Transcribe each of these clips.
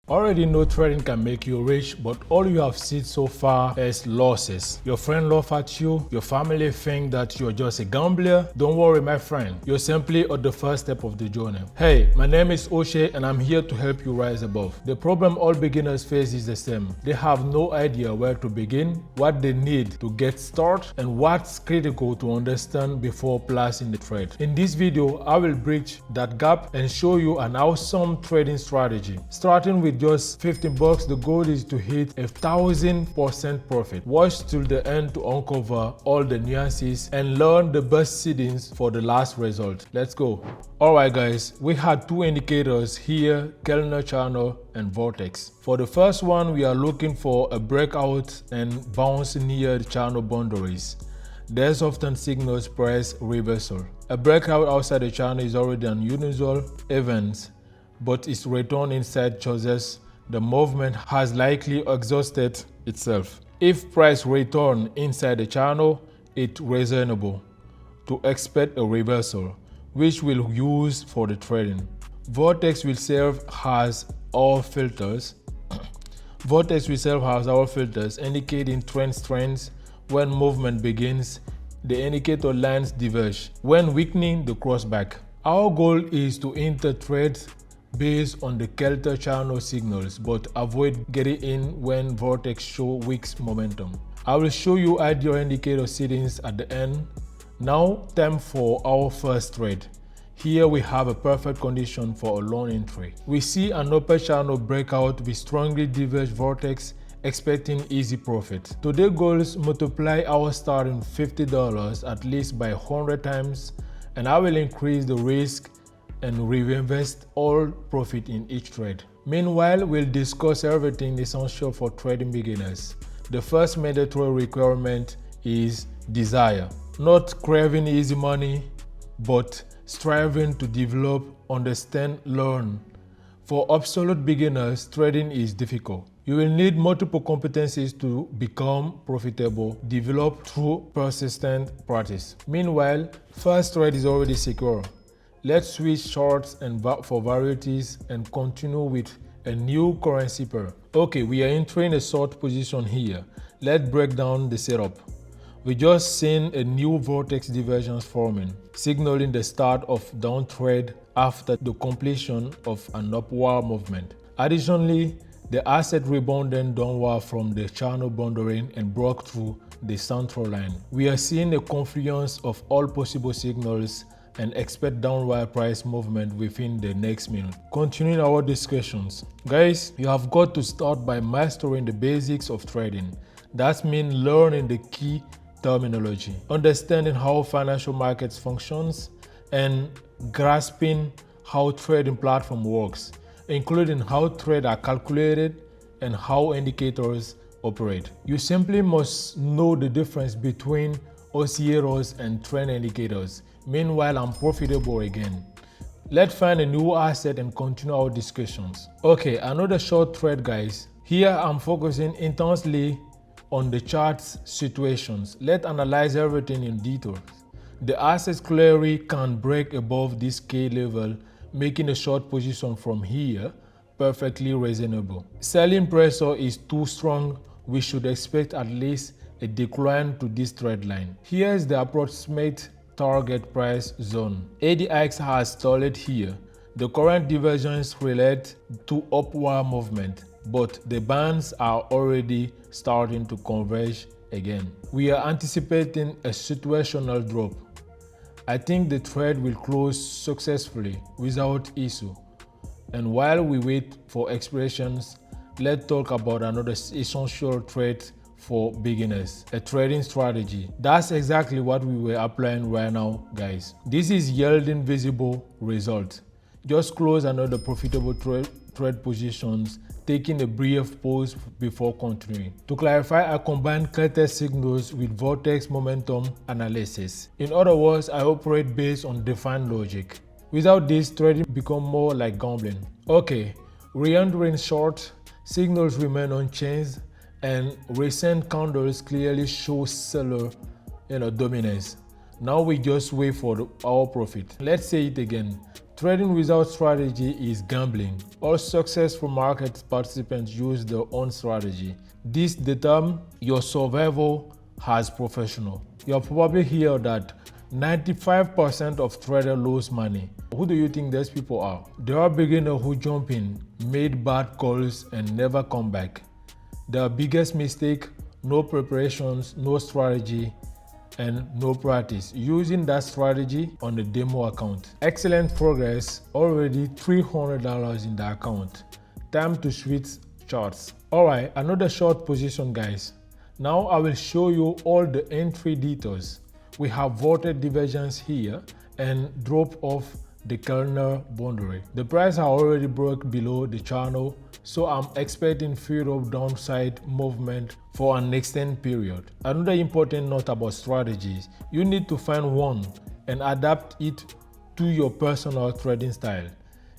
Already know trading can make you rich, but all you have seen so far is losses. Your friend laugh at you, your family think that you're just a gambler. Don't worry, my friend, you're simply at the first step of the journey. Hey, my name is Uche and I'm here to help you rise above. The problem all beginners face is the same. They have no idea where to begin, what they need to get started, and what's critical to understand before placing the trade. In this video, I will bridge that gap and show you an awesome trading strategy. Starting with just $15, the goal is to hit 1,000% profit. Watch till the end to uncover all the nuances and learn the best settings for the last result. Let's go. Alright guys, we had two indicators here, Keltner Channel and Vortex. For the first one, we are looking for a breakout and bounce near the channel boundaries. There's often signals price reversal. A breakout outside the channel is already an unusual event, but its return inside chooses the movement has likely exhausted itself. If price return inside the channel, it's reasonable to expect a reversal, which we'll use for the trading. Vortex will serve as our filters. Vortex will serve as our filters, indicating trends. When movement begins, the indicator lines diverge. When weakening, the crossback. Our goal is to enter trades based on the Keltner Channel signals, but avoid getting in when Vortex show weak momentum. I will show you ideal indicator settings at the end. Now, time for our first trade. Here we have a perfect condition for a long entry. We see an upper channel breakout with strongly diverged Vortex, expecting easy profit. Today's goals multiply our starting $50 at least by 100 times, and I will increase the risk and reinvest all profit in each trade. Meanwhile, we'll discuss everything essential for trading beginners. The first mandatory requirement is desire. Not craving easy money, but striving to develop, understand, learn. For absolute beginners, trading is difficult. You will need multiple competencies to become profitable, developed through persistent practice. Meanwhile, first trade is already secure. Let's switch shorts and for varieties and continue with a new currency pair. Okay, we are entering a short position here. Let's break down the setup. We just seen a new vortex divergence forming, signaling the start of down trade after the completion of an upward movement. Additionally, the asset rebounded downward from the channel boundary and broke through the central line. We are seeing a confluence of all possible signals and expect downward price movement within the next minute. Continuing our discussions. Guys, you have got to start by mastering the basics of trading. That means learning the key terminology, understanding how financial markets functions, and grasping how trading platform works, including how trades are calculated and how indicators operate. You simply must know the difference between oscillators and trend indicators. Meanwhile, I'm profitable again. Let's find a new asset and continue our discussions. Okay, another short trade, guys. Here I'm focusing intensely on the chart's situations. Let's analyze everything in detail. The asset clearly can break above this K level, making a short position from here perfectly reasonable. Selling pressure is too strong. We should expect at least a decline to this trend line. Here is the approximate target price zone. ADX has stalled here. The current divergence relates to upward movement, but the bands are already starting to converge again. We are anticipating a situational drop. I think the trade will close successfully without issue. And while we wait for expressions, let's talk about another essential trade for beginners, a trading strategy. That's exactly what we were applying right now, guys. This is yielding visible results. Just close another profitable trade positions, taking a brief pause before continuing. To clarify, I combine Keltner signals with Vortex momentum analysis. In other words, I operate based on defined logic. Without this, trading becomes more like gambling. Okay, re-entering short, signals remain unchanged, and recent candles clearly show seller dominance. Now we just wait for our profit. Let's say it again. Trading without strategy is gambling. All successful market participants use their own strategy. This determines your survival as professional. You'll probably hear that 95% of traders lose money. Who do you think these people are? There are beginners who jump in, made bad calls, and never come back. Their biggest mistake: no preparations, no strategy, and no practice using that strategy on the demo account. Excellent progress, already $300 in the account. Time to switch charts. Alright, another short position, guys. Now I will show you all the entry details. We have Vortex divergence here and drop off the Keltner boundary. The price has already broke below the channel, so I'm expecting further downside movement for an extended period. Another important note about strategies: you need to find one and adapt it to your personal trading style.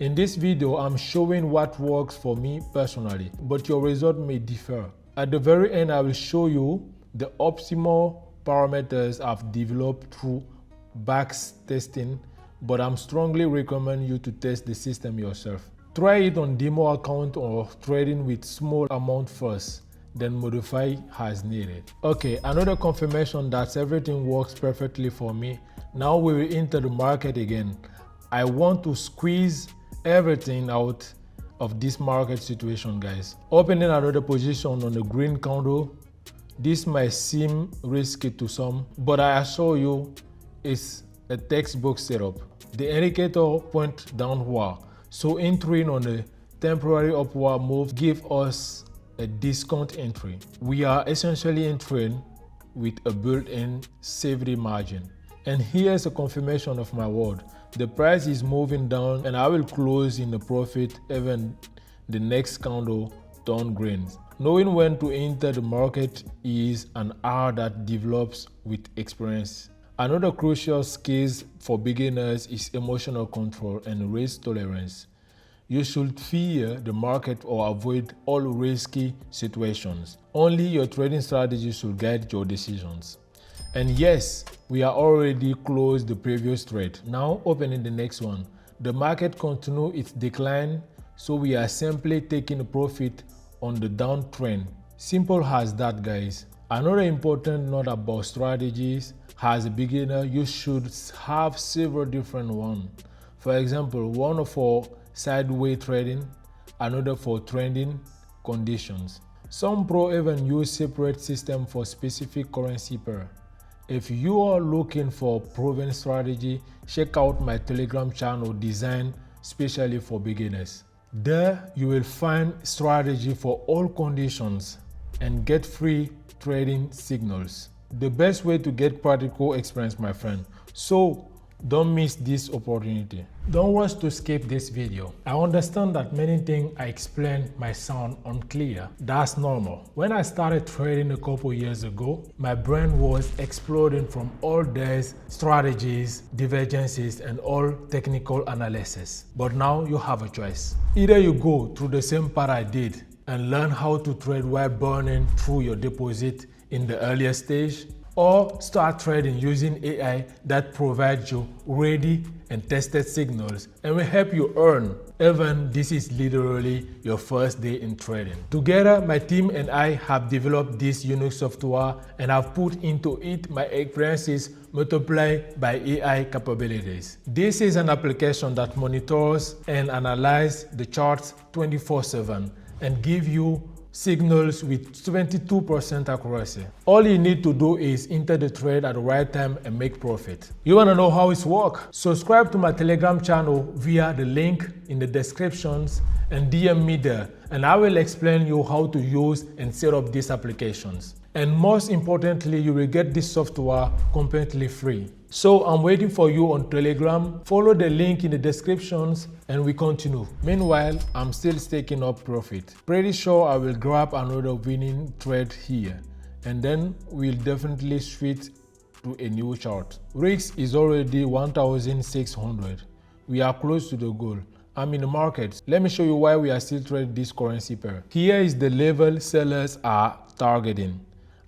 In this video, I'm showing what works for me personally, but your result may differ. At the very end, I will show you the optimal parameters I've developed through back testing, but I'm strongly recommend you to test the system yourself. Try it on demo account or trading with small amount first, then modify as needed. Okay, another confirmation that everything works perfectly for me. Now we will enter the market again. I want to squeeze everything out of this market situation, guys. Opening another position on the green candle. This might seem risky to some, but I assure you it's a textbook setup. The indicator points downward, so entering on a temporary upward move gives us a discount entry. We are essentially entering with a built-in safety margin. And here's a confirmation of my word. The price is moving down and I will close in the profit even the next candle turn green. Knowing when to enter the market is an art that develops with experience. Another crucial skill for beginners is emotional control and risk tolerance. You should fear the market or avoid all risky situations. Only your trading strategy should guide your decisions. And yes, we are already closed the previous trade. Now opening the next one. The market continues its decline, so we are simply taking a profit on the downtrend. Simple as that, guys. Another important note about strategies: as a beginner, you should have several different ones. For example, one for sideways trading, another for trending conditions. Some pro even use separate systems for specific currency pair. If you are looking for proven strategy, check out my Telegram channel designed specially for beginners. There you will find strategy for all conditions and get free trading signals. The best way to get practical experience, my friend. So don't miss this opportunity. Don't rush to skip this video. I understand that many things I explain might sound unclear. That's normal. When I started trading a couple years ago, my brain was exploding from all these strategies, divergences, and all technical analysis. But now you have a choice. Either you go through the same path I did and learn how to trade while burning through your deposit in the earlier stage, or start trading using AI that provides you ready and tested signals and will help you earn, even this is literally your first day in trading. Together, my team and I have developed this unique software and have put into it my experiences multiplied by AI capabilities. This is an application that monitors and analyzes the charts 24/7 and gives you signals with 72% accuracy. All you need to do is enter the trade at the right time and make profit. You want to know how it works? Subscribe to my Telegram channel via the link in the descriptions and DM me there, and I will explain you how to use and set up these applications. And most importantly, you will get this software completely free. So I'm waiting for you on Telegram. Follow the link in the descriptions and we continue. Meanwhile, I'm still staking up profit. Pretty sure I will grab another winning trade here, and then we'll definitely switch to a new chart. Risk is already 1,600. We are close to the goal. I'm in the market. Let me show you why we are still trading this currency pair. Here is the level sellers are targeting.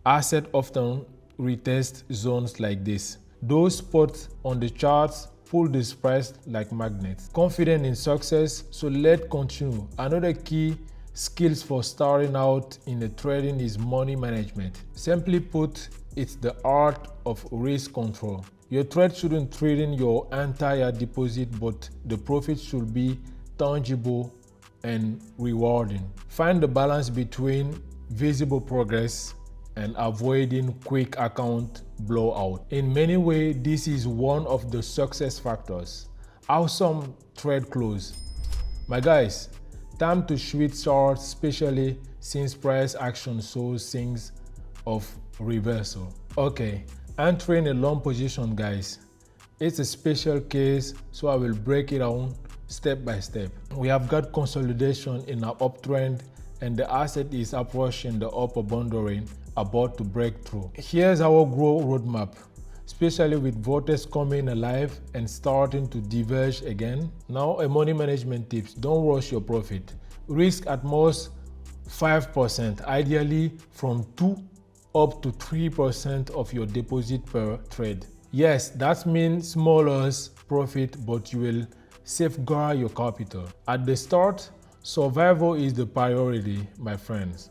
Assets often retest zones like this. Those spots on the charts pull this price like magnets. Confident in success, so let's continue. Another key skills for starting out in the trading is money management. Simply put, it's the art of risk control. Your trade shouldn't threaten your entire deposit, but the profit should be tangible and rewarding. Find the balance between visible progress and avoiding quick account blowout. In many ways, this is one of the success factors. Awesome trade close. My guys, time to switch charts, especially since price action shows signs of reversal. Okay, entering a long position, guys. It's a special case, so I will break it down step by step. We have got consolidation in our uptrend and the asset is approaching the upper boundary, about to break through. Here's our growth roadmap, especially with Vortex coming alive and starting to diverge again. Now a money management tips: don't rush your profit. Risk at most 5%, ideally from 2 up to 3% of your deposit per trade. Yes, that means smaller profit, but you will safeguard your capital. At the start, survival is the priority, my friends.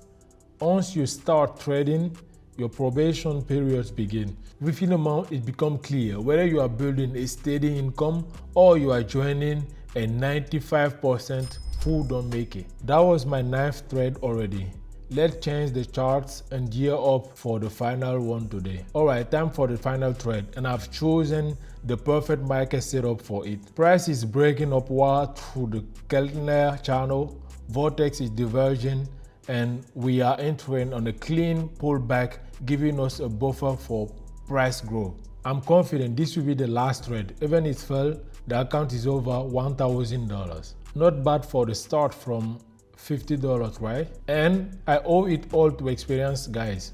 Once you start trading, your probation periods begin. Within a month, it becomes clear whether you are building a steady income or you are joining a 95% who don't make it. That was my 9th trade already. Let's change the charts and gear up for the final one today. Alright, time for the final trade, and I've chosen the perfect market setup for it. Price is breaking upward through the Keltner channel, Vortex is diverging, and we are entering on a clean pullback, giving us a buffer for price growth. I'm confident this will be the last trade. Even if it fell, the account is over $1,000. Not bad for the start from $50, right? And I owe it all to experience, guys.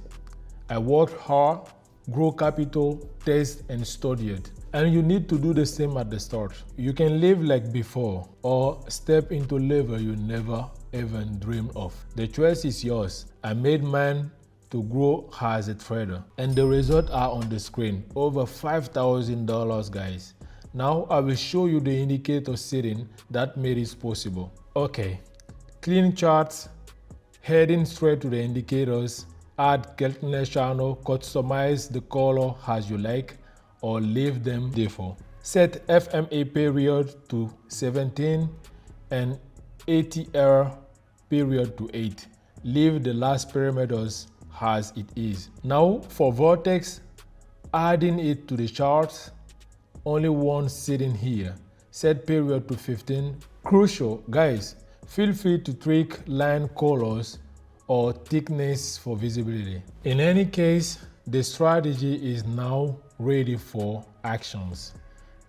I worked hard, grow capital, test and studied. And you need to do the same at the start. You can live like before or step into level you never even dreamed of. The choice is yours. I made mine to grow as a trader, and the results are on the screen. Over $5,000, guys. Now I will show you the indicator setting that made it possible. Okay, clean charts, heading straight to the indicators. Add Keltner channel, customize the color as you like, or leave them default. Set FMA period to 17 and ATR period to 8. Leave the last parameters as it is. Now for Vortex, adding it to the charts, only one sitting here. Set period to 15. Crucial, guys, feel free to tweak line colors or thickness for visibility. In any case, the strategy is now ready for actions.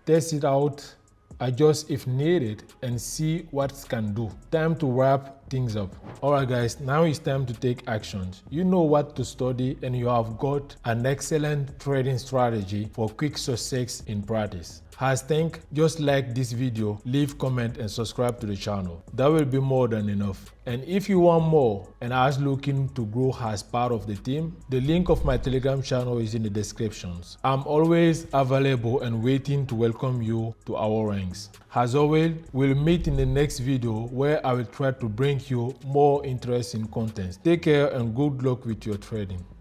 Test it out, adjust if needed, and see what it can do. Time to wrap things up. Alright guys, now it's time to take actions. You know what to study and you have got an excellent trading strategy for quick success in practice. As think, just like this video, leave comment and subscribe to the channel. That will be more than enough. And if you want more and are looking to grow as part of the team, the link of my Telegram channel is in the descriptions. I'm always available and waiting to welcome you to our ranks. As always, we'll meet in the next video where I will try to bring you more interesting content. Take care and good luck with your trading.